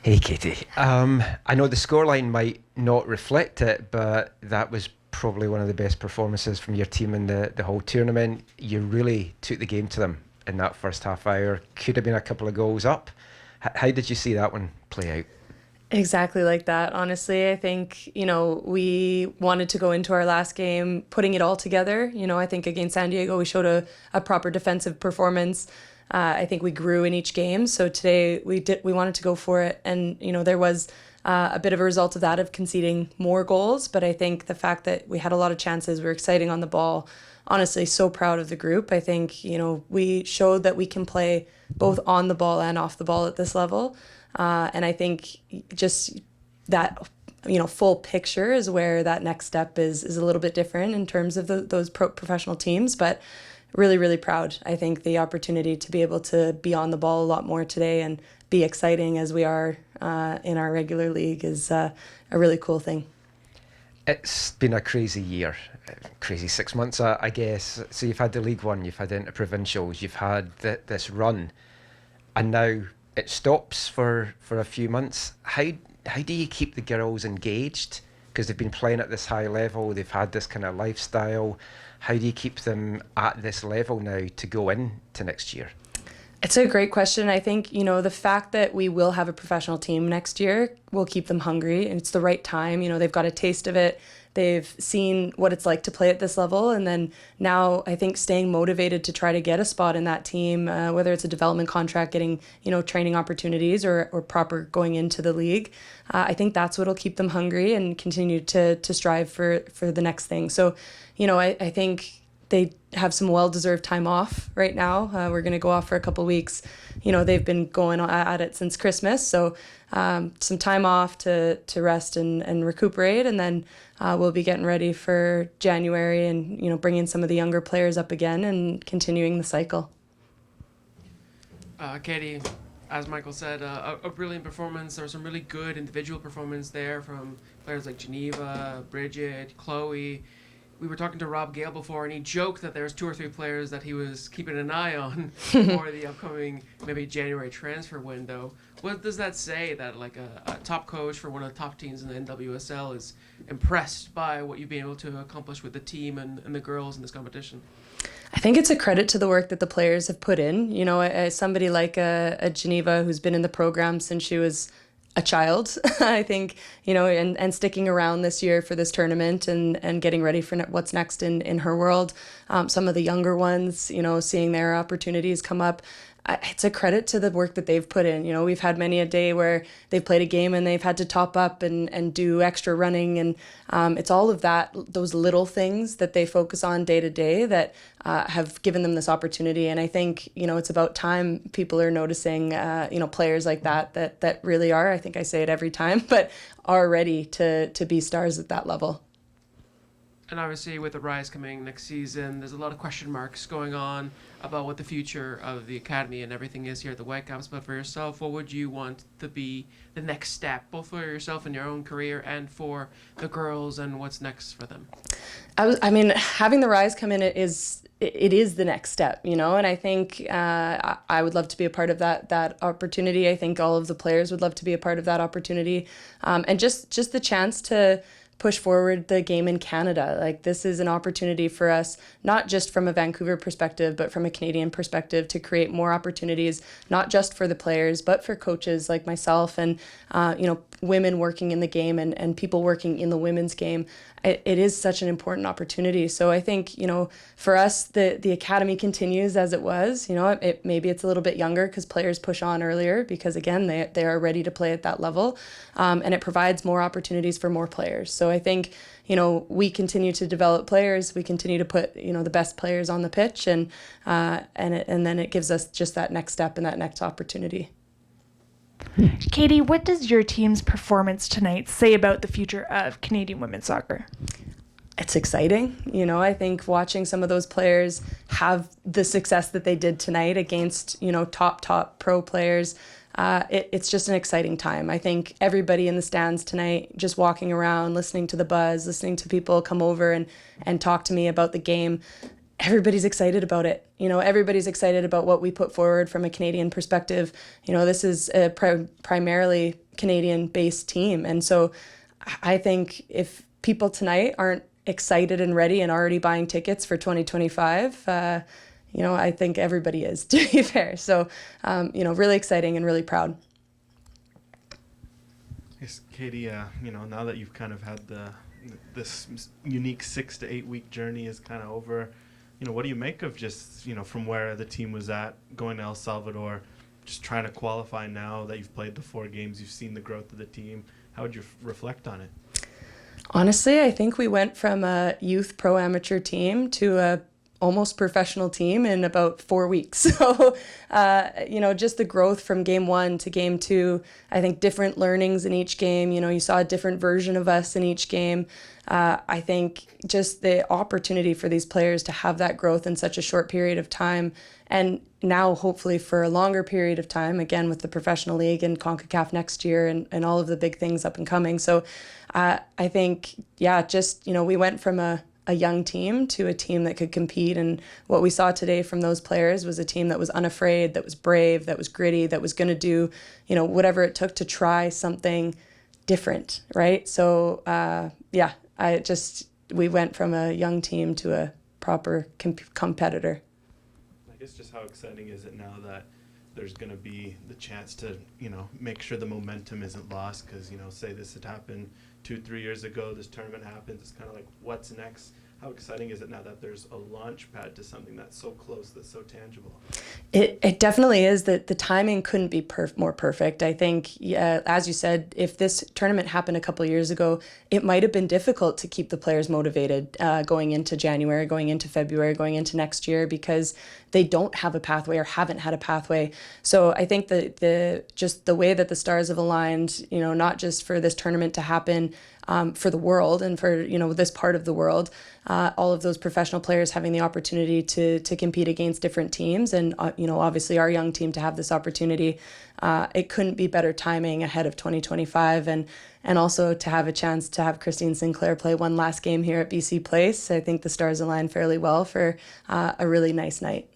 Hey, Katie. I know the scoreline might not reflect it, but that was probably one of the best performances from your team in the whole tournament. You really took the game to them in that first half hour. Could have been a couple of goals up. How did you see that one play out? Exactly like that. Honestly, I think, we wanted to go into our last game putting it all together. I think against San Diego, we showed a proper defensive performance. I think we grew in each game. So today we wanted to go for it. And, there was a bit of a result of that of conceding more goals. But I think the fact that we had a lot of chances, we were exciting on the ball. Honestly, so proud of the group. I think, we showed that we can play both on the ball and off the ball at this level. And I think just that, full picture is where that next step is a little bit different in terms of those professional teams. But really, really proud. I think the opportunity to be able to be on the ball a lot more today and be exciting as we are in our regular league is a really cool thing. It's been a crazy year, crazy 6 months, I guess. So you've had the League One, you've had interprovincials, you've had this run, and now it stops for a few months. How do you keep the girls engaged? Because they've been playing at this high level, they've had this kind of lifestyle. How do you keep them at this level now to go into next year? It's a great question. I think, the fact that we will have a professional team next year will keep them hungry, and it's the right time. They've got a taste of it. They've seen what it's like to play at this level. And then now I think staying motivated to try to get a spot in that team, whether it's a development contract, getting, training opportunities or proper going into the league. I think that's what'll keep them hungry and continue to strive for the next thing. So, I think they have some well-deserved time off right now. We're going to go off for a couple weeks. They've been going at it since Christmas. So some time off to rest and recuperate. And then we'll be getting ready for January and, bringing some of the younger players up again and continuing the cycle. Katie, as Michael said, a brilliant performance. There was some really good individual performance there from players like Geneva, Bridget, Chloe. We were talking to Rob Gale before, and he joked that there's two or three players that he was keeping an eye on for the upcoming maybe January transfer window. What does that say that like a top coach for one of the top teams in the NWSL is impressed by what you've been able to accomplish with the team and the girls in this competition? I think it's a credit to the work that the players have put in. As somebody like a Geneva who's been in the program since she was a child, I think, and sticking around this year for this tournament and getting ready for what's next in her world. Some of the younger ones, seeing their opportunities come up. It's a credit to the work that they've put in. We've had many a day where they've played a game and they've had to top up and do extra running. And it's all of that, those little things that they focus on day to day that have given them this opportunity. And I think, it's about time people are noticing, players like that really are, I think I say it every time, but are ready to be stars at that level. And obviously, with the Rise coming next season, there's a lot of question marks going on about what the future of the academy and everything is here at the Whitecaps. But for yourself, what would you want to be the next step, both for yourself in your own career and for the girls, and what's next for them? Having the Rise come in it is the next step, and I think I would love to be a part of that opportunity. I think all of the players would love to be a part of that opportunity, and just the chance to push forward the game in Canada. Like, this is an opportunity for us, not just from a Vancouver perspective, but from a Canadian perspective, to create more opportunities, not just for the players, but for coaches like myself and, women working in the game and people working in the women's game. It is such an important opportunity. So I think, for us, the academy continues as it was. Maybe it's a little bit younger because players push on earlier because, again, they are ready to play at that level. And it provides more opportunities for more players. So I think, we continue to develop players. We continue to put, the best players on the pitch. And then it gives us just that next step and that next opportunity. Katie, what does your team's performance tonight say about the future of Canadian women's soccer? It's exciting. I think watching some of those players have the success that they did tonight against, top pro players, it's just an exciting time. I think everybody in the stands tonight, just walking around, listening to the buzz, listening to people come over and talk to me about the game, everybody's excited about it. Everybody's excited about what we put forward from a Canadian perspective. This is a primarily Canadian-based team. And so I think if people tonight aren't excited and ready and already buying tickets for 2025, I think everybody is, to be fair. So, really exciting and really proud. Yes, Katie, now that you've kind of had this unique 6 to 8 week journey is kind of over, what do you make of just, from where the team was at, going to El Salvador, just trying to qualify now that you've played the 4 games, you've seen the growth of the team? How would you reflect on it? Honestly, I think we went from a youth pro amateur team to a almost professional team in about 4 weeks. So, just the growth from game 1 to game 2, I think different learnings in each game. You saw a different version of us in each game. I think just the opportunity for these players to have that growth in such a short period of time, and now hopefully for a longer period of time, again with the professional league and Concacaf next year and all of the big things up and coming. So I think, we went from a young team to a team that could compete. And what we saw today from those players was a team that was unafraid, that was brave, that was gritty, that was going to do, whatever it took to try something different, right? So, we went from a young team to a proper competitor. I guess just how exciting is it now that there's going to be the chance to, make sure the momentum isn't lost? Because, say this had happened 2-3 years ago, this tournament happens, it's kind of like, what's next? How exciting is it now that there's a launch pad to something that's so close, that's so tangible? It definitely is. That the timing couldn't be more perfect. I think, as you said, if this tournament happened a couple of years ago, it might have been difficult to keep the players motivated going into January, going into February, going into next year, because they don't have a pathway or haven't had a pathway. So I think just the way that the stars have aligned, not just for this tournament to happen, for the world and for this part of the world, all of those professional players having the opportunity to compete against different teams, and obviously our young team to have this opportunity, it couldn't be better timing ahead of 2025, and also to have a chance to have Christine Sinclair play one last game here at BC Place. I think the stars align fairly well for a really nice night.